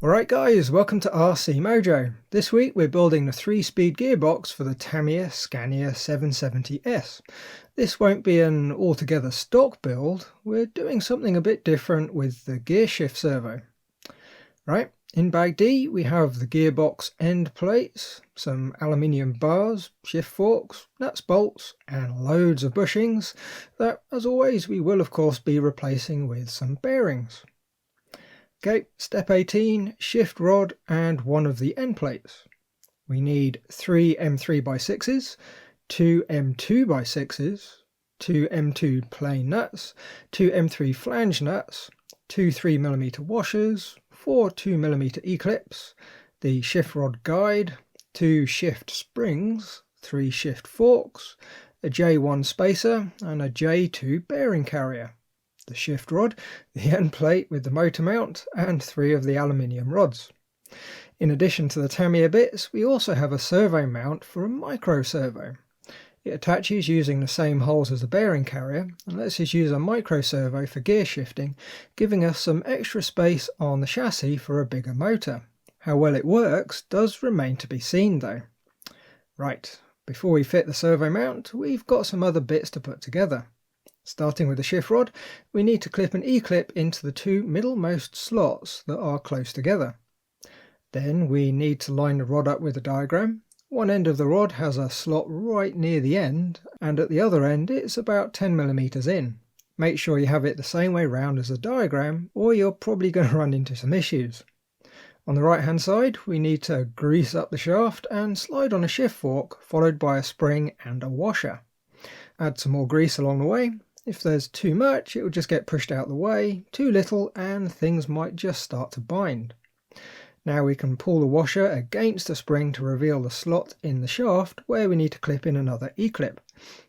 Alright guys, welcome to RC Mojo. This week we're building the 3-speed gearbox for the Tamiya Scania 770S. This won't be an altogether stock build, we're doing something a bit different with the gear shift servo. Right, in bag D we have the gearbox end plates, some aluminium bars, shift forks, nuts, bolts and loads of bushings that, as always, we will of course be replacing with some bearings. Okay, step 18, shift rod and one of the end plates. We need 3 M3x6s, 2 M2x6s, 2 M2 plain nuts, 2 M3 flange nuts, 2 3mm washers, 4 2mm E-clips, the shift rod guide, 2 shift springs, 3 shift forks, a J1 spacer and a J2 bearing carrier, the shift rod, the end plate with the motor mount and 3 of the aluminium rods. In addition to the Tamiya bits, we also have a servo mount for a micro servo. It attaches using the same holes as the bearing carrier and lets us use a micro servo for gear shifting, giving us some extra space on the chassis for a bigger motor. How well it works does remain to be seen though. Right, before we fit the servo mount, we've got some other bits to put together. Starting with the shift rod, we need to clip an E-clip into the 2 middlemost slots that are close together. Then we need to line the rod up with a diagram. One end of the rod has a slot right near the end, and at the other end it's about 10mm in. Make sure you have it the same way round as the diagram, or you're probably going to run into some issues. On the right hand side, we need to grease up the shaft and slide on a shift fork, followed by a spring and a washer. Add some more grease along the way. If there's too much, it will just get pushed out the way, too little and things might just start to bind. Now we can pull the washer against the spring to reveal the slot in the shaft where we need to clip in another E-clip.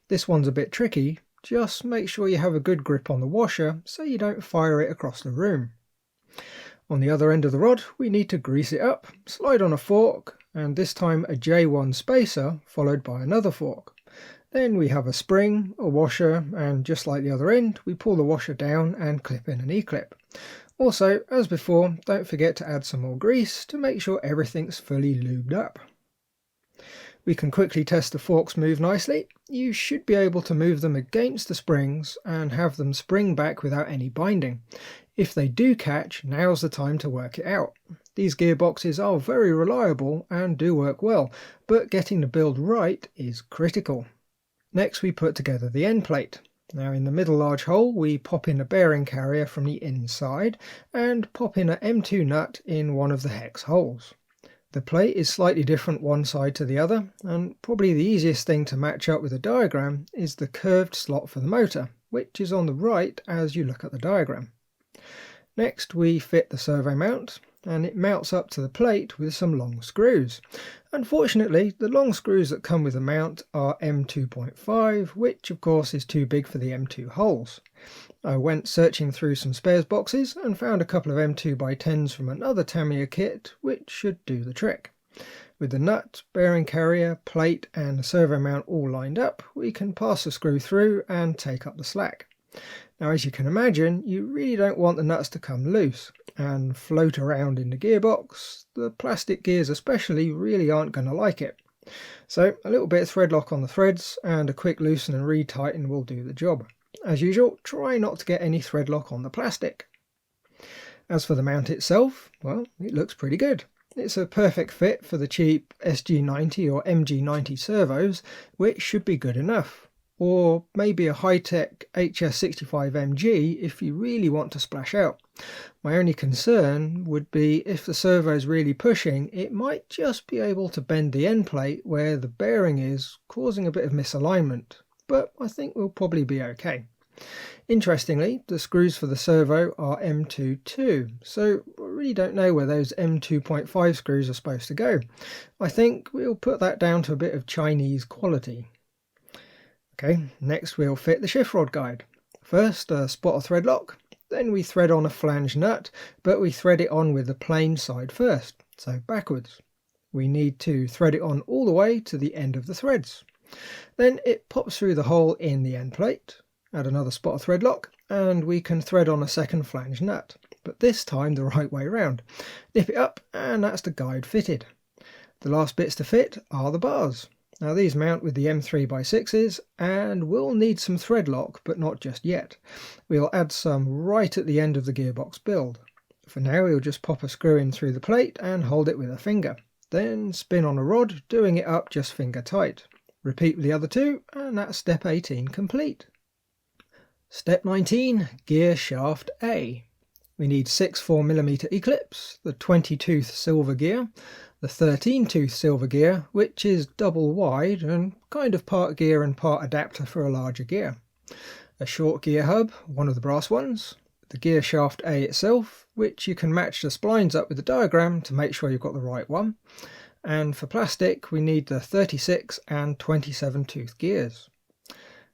This one's a bit tricky, just make sure you have a good grip on the washer so you don't fire it across the room. On the other end of the rod we need to grease it up, slide on a fork and this time a J1 spacer followed by another fork. Then we have a spring, a washer, and just like the other end, we pull the washer down and clip in an E-clip. Also, as before, don't forget to add some more grease to make sure everything's fully lubed up. We can quickly test the forks move nicely. You should be able to move them against the springs and have them spring back without any binding. If they do catch, now's the time to work it out. These gearboxes are very reliable and do work well, but getting the build right is critical. Next we put together the end plate. Now in the middle large hole we pop in a bearing carrier from the inside and pop in an M2 nut in one of the hex holes. The plate is slightly different one side to the other, and probably the easiest thing to match up with a diagram is the curved slot for the motor, which is on the right as you look at the diagram. Next we fit the servo mount, and it mounts up to the plate with some long screws. Unfortunately, the long screws that come with the mount are M2.5, which of course is too big for the M2 holes. I went searching through some spares boxes and found a couple of M2x10s from another Tamiya kit, which should do the trick. With the nut, bearing carrier, plate and the servo mount all lined up, we can pass the screw through and take up the slack. Now as you can imagine, you really don't want the nuts to come loose and float around in the gearbox. The plastic gears especially really aren't going to like it. So a little bit of thread lock on the threads and a quick loosen and retighten will do the job. As usual, try not to get any thread lock on the plastic. As for the mount itself, well, it looks pretty good. It's a perfect fit for the cheap SG90 or MG90 servos, which should be good enough. Or maybe a high-tech HS65MG if you really want to splash out. My only concern would be if the servo is really pushing, it might just be able to bend the end plate where the bearing is, causing a bit of misalignment, but I think we'll probably be okay. Interestingly, the screws for the servo are M2.2, so I really don't know where those M2.5 screws are supposed to go. I think we'll put that down to a bit of Chinese quality. Okay, next we'll fit the shift rod guide. First a spot of thread lock, then we thread on a flange nut, but we thread it on with the plain side first, so backwards. We need to thread it on all the way to the end of the threads. Then it pops through the hole in the end plate. Add another spot of thread lock and we can thread on a second flange nut. but this time the right way round. Nip it up and that's the guide fitted. The last bits to fit are the bars. Now these mount with the M3x6s and will need some thread lock, but not just yet. We'll add some right at the end of the gearbox build. For now we'll just pop a screw in through the plate and hold it with a finger. Then spin on a rod, doing it up just finger tight. Repeat with the other two and that's step 18 complete. Step 19, gear shaft A. We need 6 4mm E-clips, the 20-tooth silver gear, the 13-tooth silver gear, which is double wide and kind of part gear and part adapter for a larger gear, a short gear hub, one of the brass ones, the gear shaft A itself, which you can match the splines up with the diagram to make sure you've got the right one, and for plastic we need the 36 and 27-tooth gears.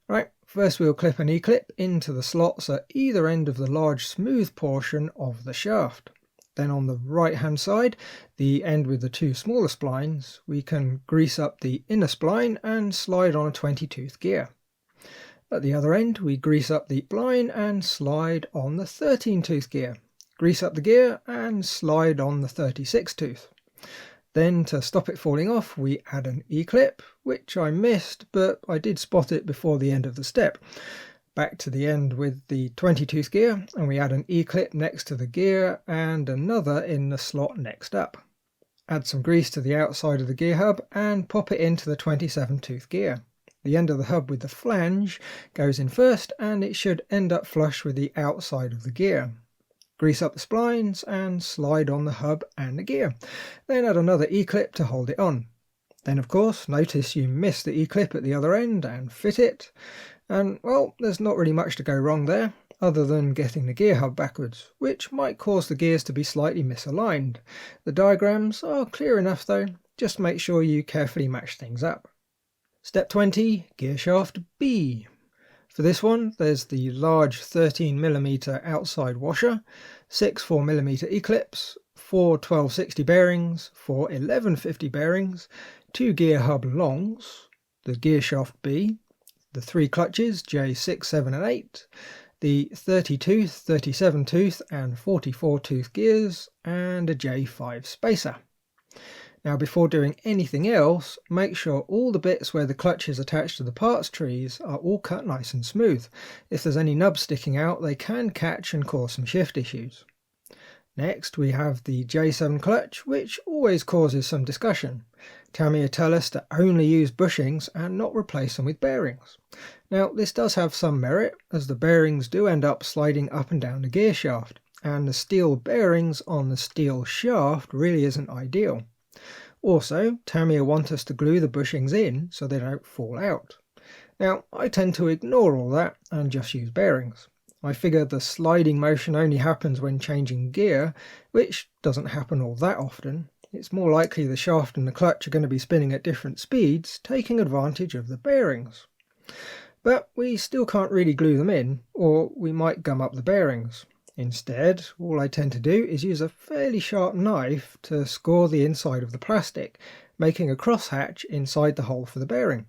Right, first we'll clip an E-clip into the slots at either end of the large smooth portion of the shaft. Then on the right hand side, the end with the two smaller splines, we can grease up the inner spline and slide on a 20-tooth gear. At the other end we grease up the spline and slide on the 13-tooth gear. Grease up the gear and slide on the 36-tooth. Then to stop it falling off we add an E-clip, which I missed but I did spot it before the end of the step. Back to the end with the 20-tooth gear and we add an E-clip next to the gear and another in the slot next up. Add some grease to the outside of the gear hub and pop it into the 27-tooth gear. The end of the hub with the flange goes in first and it should end up flush with the outside of the gear. Grease up the splines and slide on the hub and the gear. Then add another E-clip to hold it on. Then of course notice you miss the E-clip at the other end and fit it. And well, there's not really much to go wrong there, other than getting the gear hub backwards, which might cause the gears to be slightly misaligned. The diagrams are clear enough though, just make sure you carefully match things up. Step 20, gear shaft B. For this one, there's the large 13mm outside washer, 6 4mm E-clips, 4 1260 bearings, 4 1150 bearings, 2 gear hub longs, the gear shaft B, the 3 clutches J6, 7 and 8, the 30-tooth, 37-tooth and 44-tooth gears, and a J5 spacer. Now before doing anything else, make sure all the bits where the clutch is attached to the parts trees are all cut nice and smooth. If there's any nubs sticking out, they can catch and cause some shift issues. Next we have the J7 clutch, which always causes some discussion. Tamiya tell us to only use bushings and not replace them with bearings. Now this does have some merit, as the bearings do end up sliding up and down the gear shaft, and the steel bearings on the steel shaft really isn't ideal. Also, Tamiya want us to glue the bushings in so they don't fall out. Now I tend to ignore all that and just use bearings. I figure the sliding motion only happens when changing gear, which doesn't happen all that often. It's more likely the shaft and the clutch are going to be spinning at different speeds, taking advantage of the bearings. But we still can't really glue them in, or we might gum up the bearings. Instead, all I tend to do is use a fairly sharp knife to score the inside of the plastic, making a crosshatch inside the hole for the bearing.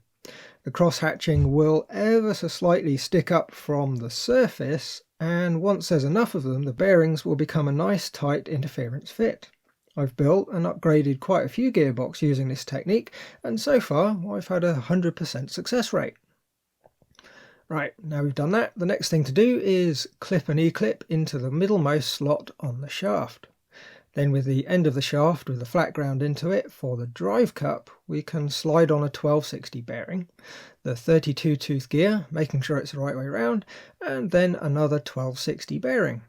The cross-hatching will ever so slightly stick up from the surface, and once there's enough of them, the bearings will become a nice tight interference fit. I've built and upgraded quite a few gearbox using this technique, and so far I've had a 100% success rate. Right, now we've done that, the next thing to do is clip an E-clip into the middlemost slot on the shaft. Then with the end of the shaft with the flat ground into it for the drive cup, we can slide on a 1260 bearing, the 32-tooth gear, making sure it's the right way around, and then another 1260 bearing.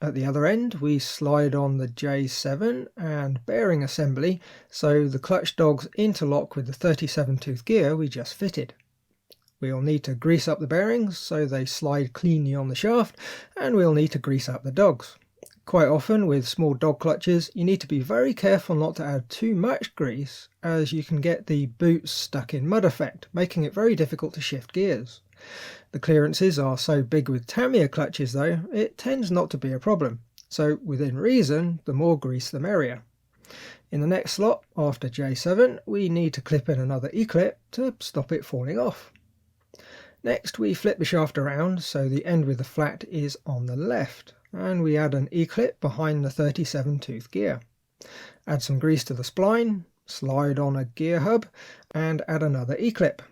At the other end we slide on the J7 and bearing assembly so the clutch dogs interlock with the 37-tooth gear we just fitted. We'll need to grease up the bearings so they slide cleanly on the shaft, and we'll need to grease up the dogs. Quite often with small dog clutches you need to be very careful not to add too much grease, as you can get the boots stuck in mud effect, making it very difficult to shift gears. The clearances are so big with Tamiya clutches though, it tends not to be a problem, so within reason the more grease the merrier. In the next slot after J7 we need to clip in another E-clip to stop it falling off. Next we flip the shaft around so the end with the flat is on the left, and we add an E-clip behind the 37 tooth gear. Add some grease to the spline, slide on a gear hub and add another E-clip.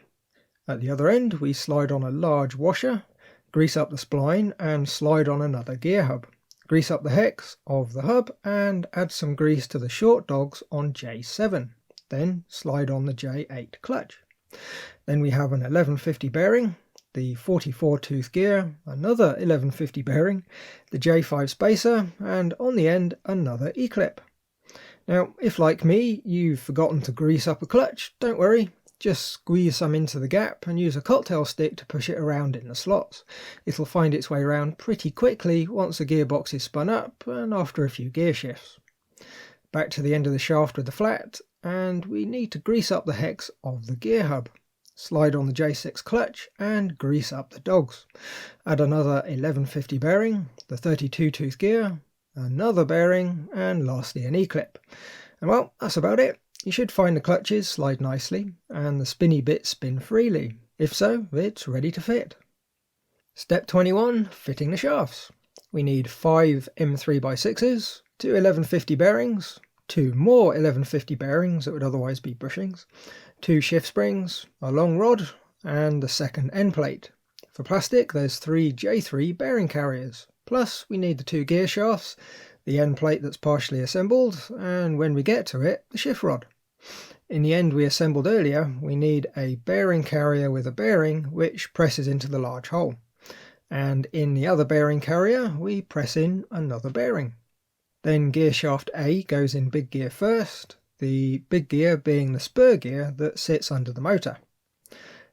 At the other end we slide on a large washer, grease up the spline and slide on another gear hub. Grease up the hex of the hub and add some grease to the short dogs on J7. Then slide on the J8 clutch. Then we have an 1150 bearing, the 44 tooth gear, another 1150 bearing, the J5 spacer, and on the end another E-clip. Now if like me you've forgotten to grease up a clutch, don't worry, just squeeze some into the gap and use a cocktail stick to push it around in the slots. It'll find its way around pretty quickly once the gearbox is spun up and after a few gear shifts. Back to the end of the shaft with the flat, and we need to grease up the hex of the gear hub. Slide on the J6 clutch and grease up the dogs. Add another 1150 bearing, the 32 tooth gear, another bearing, and lastly an E-clip. And well, that's about it. You should find the clutches slide nicely and the spinny bits spin freely. If so, it's ready to fit. Step 21, fitting the shafts. We need 5 M3x6s, 2 1150 bearings, 2 more 1150 bearings that would otherwise be bushings, 2 shift springs, a long rod, and the second end plate. For plastic there's 3 J3 bearing carriers, plus we need the 2 gear shafts, the end plate that's partially assembled, and when we get to it, the shift rod. In the end we assembled earlier, we need a bearing carrier with a bearing which presses into the large hole. And in the other bearing carrier we press in another bearing. Then gear shaft A goes in big gear first, the big gear being the spur gear that sits under the motor.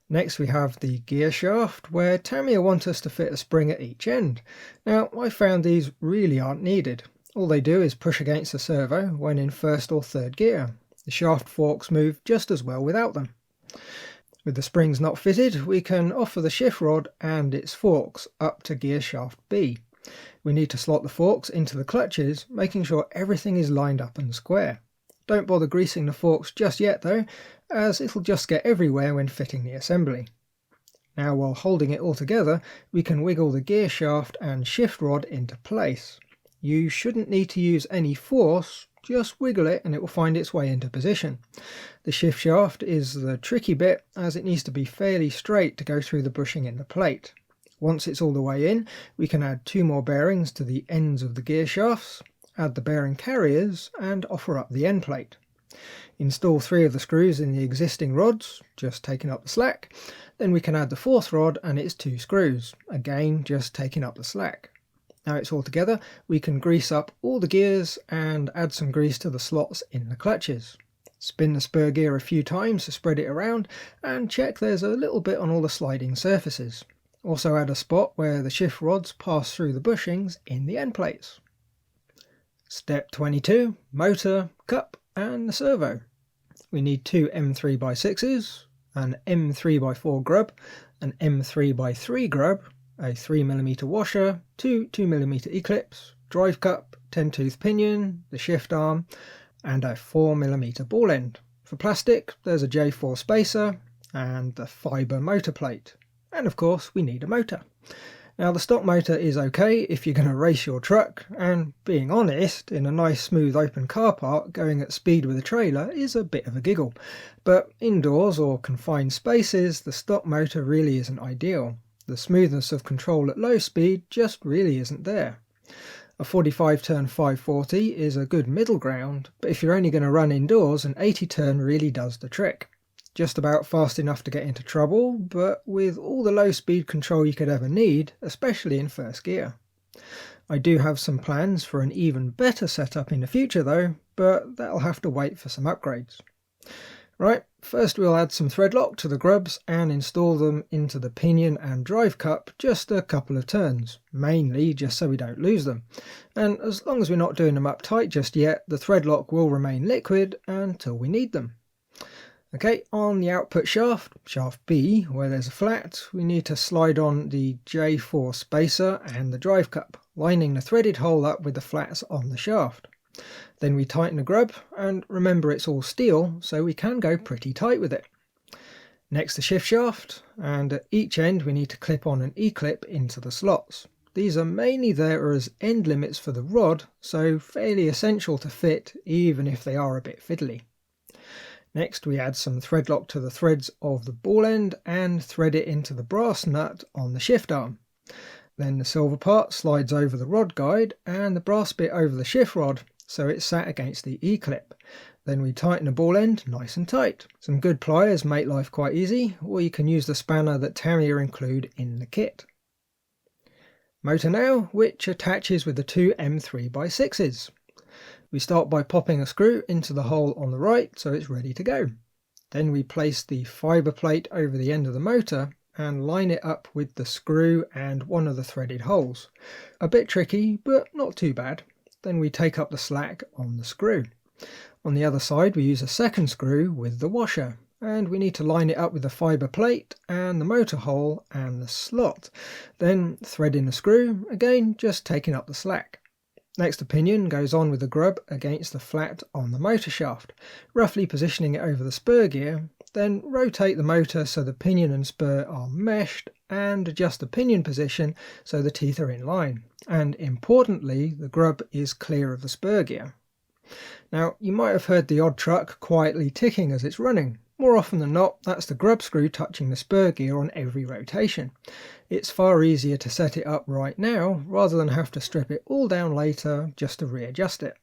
Next we have the gear shaft, where Tamiya want us to fit a spring at each end. Now I found these really aren't needed. All they do is push against the servo when in first or third gear. The shaft forks move just as well without them. With the springs not fitted, we can offer the shift rod and its forks up to gear shaft B. We need to slot the forks into the clutches, making sure everything is lined up and square. Don't bother greasing the forks just yet though, as it'll just get everywhere when fitting the assembly. Now while holding it all together, we can wiggle the gear shaft and shift rod into place. You shouldn't need to use any force, just wiggle it and it will find its way into position. The shift shaft is the tricky bit, as it needs to be fairly straight to go through the bushing in the plate. Once it's all the way in, we can add 2 more bearings to the ends of the gear shafts, add the bearing carriers and offer up the end plate. Install 3 of the screws in the existing rods, just taking up the slack. Then we can add the 4th rod and its 2 screws, again just taking up the slack. Now it's all together, we can grease up all the gears and add some grease to the slots in the clutches. Spin the spur gear a few times to spread it around and check there's a little bit on all the sliding surfaces. Also add a spot where the shift rods pass through the bushings in the end plates. Step 22, motor, cup and the servo. We need 2 M3x6s, an M3x4 grub, an M3x3 grub, a 3mm washer, 2 2mm E-clips, drive cup, 10 tooth pinion, the shift arm, and a 4mm ball end. For plastic there's a J4 spacer and the fibre motor plate. And of course we need a motor. Now the stock motor is okay if you're going to race your truck, and being honest, in a nice smooth open car park going at speed with a trailer is a bit of a giggle. But indoors or confined spaces the stock motor really isn't ideal. The smoothness of control at low speed just really isn't there. A 45 turn 540 is a good middle ground, but if you're only going to run indoors, an 80 turn really does the trick. Just about fast enough to get into trouble, but with all the low speed control you could ever need, especially in first gear. I do have some plans for an even better setup in the future though, but that'll have to wait for some upgrades. Right, first we'll add some thread lock to the grubs and install them into the pinion and drive cup just a couple of turns, mainly just so we don't lose them. And as long as we're not doing them up tight just yet, the thread lock will remain liquid until we need them. Okay, on the output shaft, shaft B, where there's a flat, we need to slide on the J4 spacer and the drive cup, lining the threaded hole up with the flats on the shaft. Then we tighten the grub, and remember it's all steel, so we can go pretty tight with it. Next the shift shaft, and at each end we need to clip on an E-clip into the slots. These are mainly there as end limits for the rod, so fairly essential to fit even if they are a bit fiddly. Next we add some thread lock to the threads of the ball end and thread it into the brass nut on the shift arm. Then the silver part slides over the rod guide and the brass bit over the shift rod so it's sat against the E-clip. Then we tighten the ball end nice and tight. Some good pliers make life quite easy, or you can use the spanner that Tamiya include in the kit. Motor now, which attaches with the two M3x6s. We start by popping a screw into the hole on the right so it's ready to go. Then we place the fibre plate over the end of the motor and line it up with the screw and one of the threaded holes. A bit tricky, but not too bad. Then we take up the slack on the screw. On the other side we use a second screw with the washer, and we need to line it up with the fibre plate and the motor hole and the slot. Then thread in the screw, again just taking up the slack. Next the pinion goes on with the grub against the flat on the motor shaft, roughly positioning it over the spur gear. Then rotate the motor so the pinion and spur are meshed and adjust the pinion position so the teeth are in line. And importantly, the grub is clear of the spur gear. Now, you might have heard the odd truck quietly ticking as it's running. More often than not, that's the grub screw touching the spur gear on every rotation. It's far easier to set it up right now rather than have to strip it all down later just to readjust it.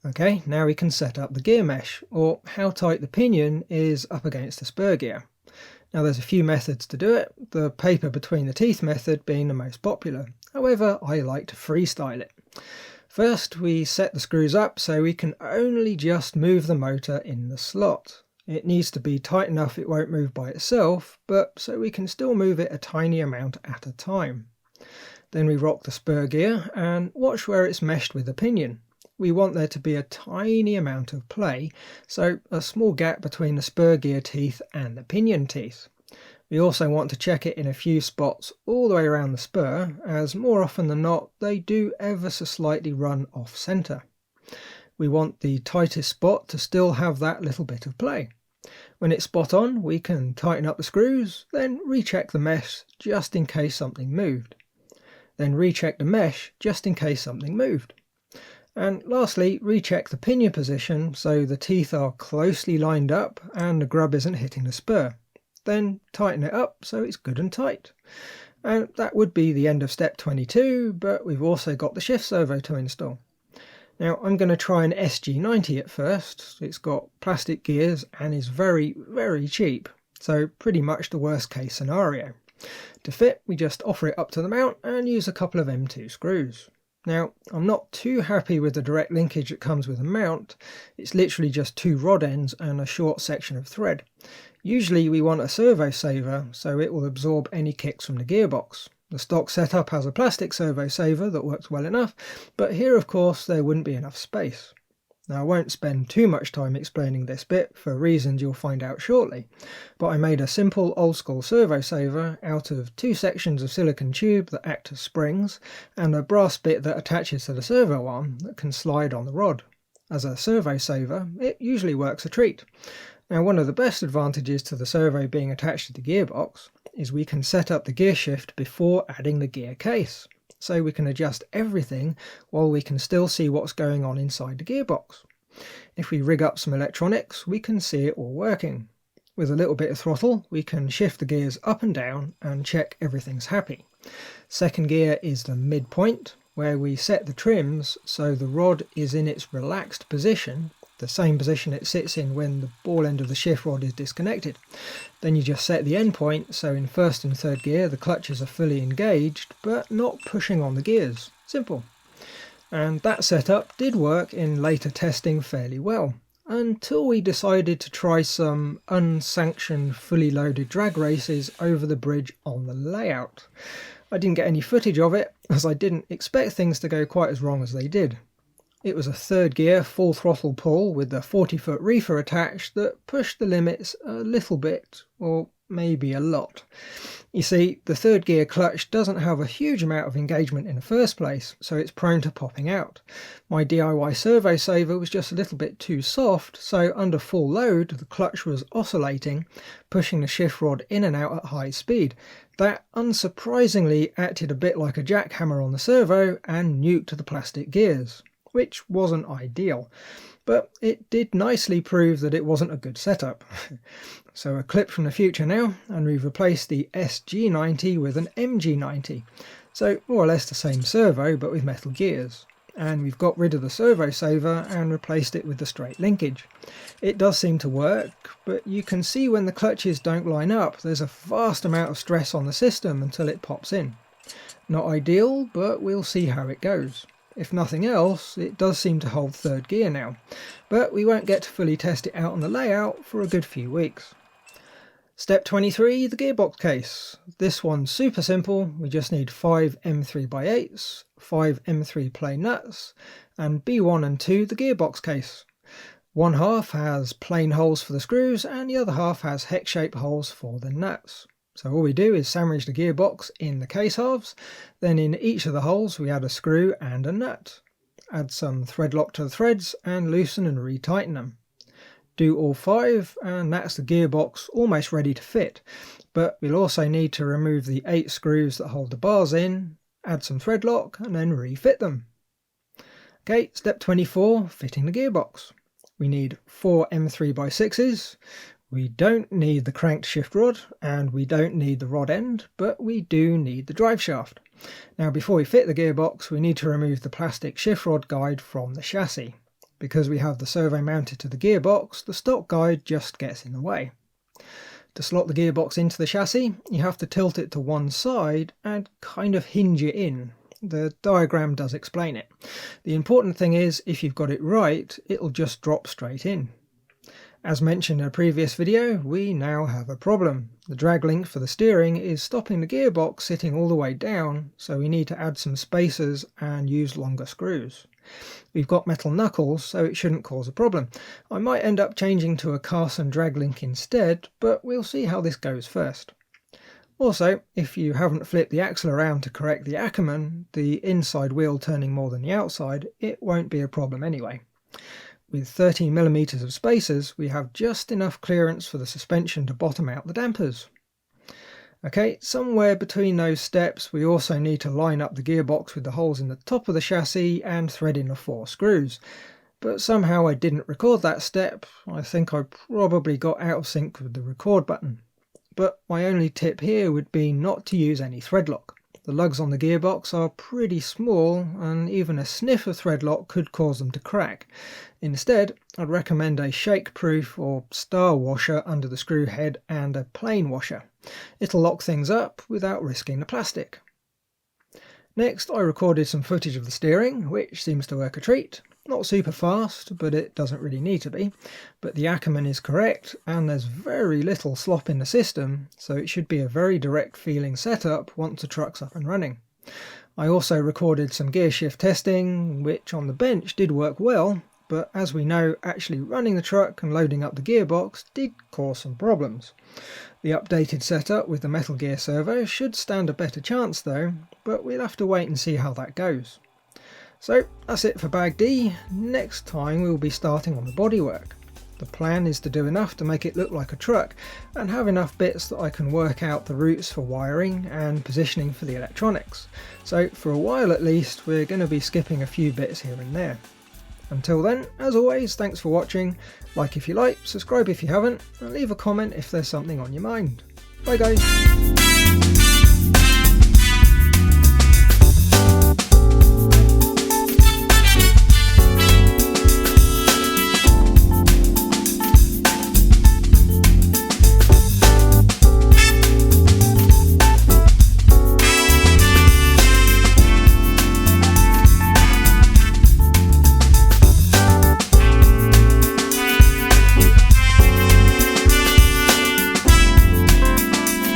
Okay, now we can set up the gear mesh, or how tight the pinion is up against the spur gear. Now there's a few methods to do it, the paper between the teeth method being the most popular. However, I like to freestyle it. First, we set the screws up so we can only just move the motor in the slot. It needs to be tight enough it won't move by itself, but so we can still move it a tiny amount at a time. Then we rock the spur gear and watch where it's meshed with the pinion. We want there to be a tiny amount of play, so a small gap between the spur gear teeth and the pinion teeth. We also want to check it in a few spots all the way around the spur, as more often than not they do ever so slightly run off centre. We want the tightest spot to still have that little bit of play. When it's spot on, we can tighten up the screws, then recheck the mesh just in case something moved. Then recheck the mesh just in case something moved. And lastly, recheck the pinion position so the teeth are closely lined up and the grub isn't hitting the spur. Then tighten it up so it's good and tight. And that would be the end of step 22, but we've also got the shift servo to install. Now I'm going to try an SG90 at first. It's got plastic gears and is very, very cheap, so pretty much the worst case scenario. To fit, we just offer it up to the mount and use a couple of M2 screws. Now, I'm not too happy with the direct linkage that comes with the mount. It's literally just two rod ends and a short section of thread. Usually we want a servo saver so it will absorb any kicks from the gearbox. The stock setup has a plastic servo saver that works well enough, but here of course there wouldn't be enough space. Now I won't spend too much time explaining this bit for reasons you'll find out shortly, but I made a simple old school servo saver out of two sections of silicone tube that act as springs and a brass bit that attaches to the servo arm that can slide on the rod. As a servo saver, it usually works a treat. Now one of the best advantages to the servo being attached to the gearbox is we can set up the gear shift before adding the gear case. So we can adjust everything while we can still see what's going on inside the gearbox. If we rig up some electronics, we can see it all working. With a little bit of throttle, we can shift the gears up and down and check everything's happy. Second gear is the midpoint, where we set the trims so the rod is in its relaxed position, the same position it sits in when the ball end of the shift rod is disconnected. Then you just set the end point so in first and third gear the clutches are fully engaged but not pushing on the gears. Simple. And that setup did work in later testing fairly well, until we decided to try some unsanctioned fully loaded drag races over the bridge on the layout. I didn't get any footage of it as I didn't expect things to go quite as wrong as they did. It was a third gear full throttle pull with the 40-foot reefer attached that pushed the limits a little bit, or maybe a lot. You see, the third gear clutch doesn't have a huge amount of engagement in the first place, so it's prone to popping out. My DIY servo saver was just a little bit too soft, so under full load the clutch was oscillating, pushing the shift rod in and out at high speed. That unsurprisingly acted a bit like a jackhammer on the servo and nuked the plastic gears, which wasn't ideal. But it did nicely prove that it wasn't a good setup. So a clip from the future now, and we've replaced the SG90 with an MG90. So more or less the same servo, but with metal gears. And we've got rid of the servo saver and replaced it with the straight linkage. It does seem to work, but you can see when the clutches don't line up, there's a vast amount of stress on the system until it pops in. Not ideal, but we'll see how it goes. If nothing else, it does seem to hold third gear now, but we won't get to fully test it out on the layout for a good few weeks. Step 23, the gearbox case. This one's super simple. We just need 5 M3x8s, 5 M3 plain nuts, and B1 and 2 the gearbox case. One half has plain holes for the screws and the other half has hex-shaped holes for the nuts. So all we do is sandwich the gearbox in the case halves, then in each of the holes we add a screw and a nut. Add some thread lock to the threads and loosen and retighten them. Do all 5 and that's the gearbox almost ready to fit, but we'll also need to remove the 8 screws that hold the bars in, add some thread lock and then refit them. Okay, step 24, fitting the gearbox. We need 4 M3x6s. We don't need the cranked shift rod and we don't need the rod end, but we do need the drive shaft. Now before we fit the gearbox we need to remove the plastic shift rod guide from the chassis. Because we have the servo mounted to the gearbox, the stock guide just gets in the way. To slot the gearbox into the chassis you have to tilt it to one side and kind of hinge it in. The diagram does explain it. The important thing is if you've got it right, it'll just drop straight in. As mentioned in a previous video, we now have a problem. The drag link for the steering is stopping the gearbox sitting all the way down, so we need to add some spacers and use longer screws. We've got metal knuckles, so it shouldn't cause a problem. I might end up changing to a Carson drag link instead, but we'll see how this goes first. Also, if you haven't flipped the axle around to correct the Ackerman, the inside wheel turning more than the outside, it won't be a problem anyway. With 13mm of spacers, we have just enough clearance for the suspension to bottom out the dampers. Okay, somewhere between those steps we also need to line up the gearbox with the holes in the top of the chassis and thread in the 4 screws. But somehow I didn't record that step. I think I probably got out of sync with the record button. But my only tip here would be not to use any thread lock. The lugs on the gearbox are pretty small and even a sniff of thread lock could cause them to crack. Instead, I'd recommend a shake-proof or star washer under the screw head and a plain washer. It'll lock things up without risking the plastic. Next, I recorded some footage of the steering, which seems to work a treat. Not super fast, but it doesn't really need to be. But the Ackerman is correct, and there's very little slop in the system, so it should be a very direct feeling setup once the truck's up and running. I also recorded some gear shift testing, which on the bench did work well, but as we know, actually running the truck and loading up the gearbox did cause some problems. The updated setup with the metal gear servo should stand a better chance though, but we'll have to wait and see how that goes. So that's it for Bag D. Next time we'll be starting on the bodywork. The plan is to do enough to make it look like a truck and have enough bits that I can work out the routes for wiring and positioning for the electronics. So for a while at least we're going to be skipping a few bits here and there. Until then, as always, thanks for watching. Like if you like, subscribe if you haven't, and leave a comment if there's something on your mind. Bye guys!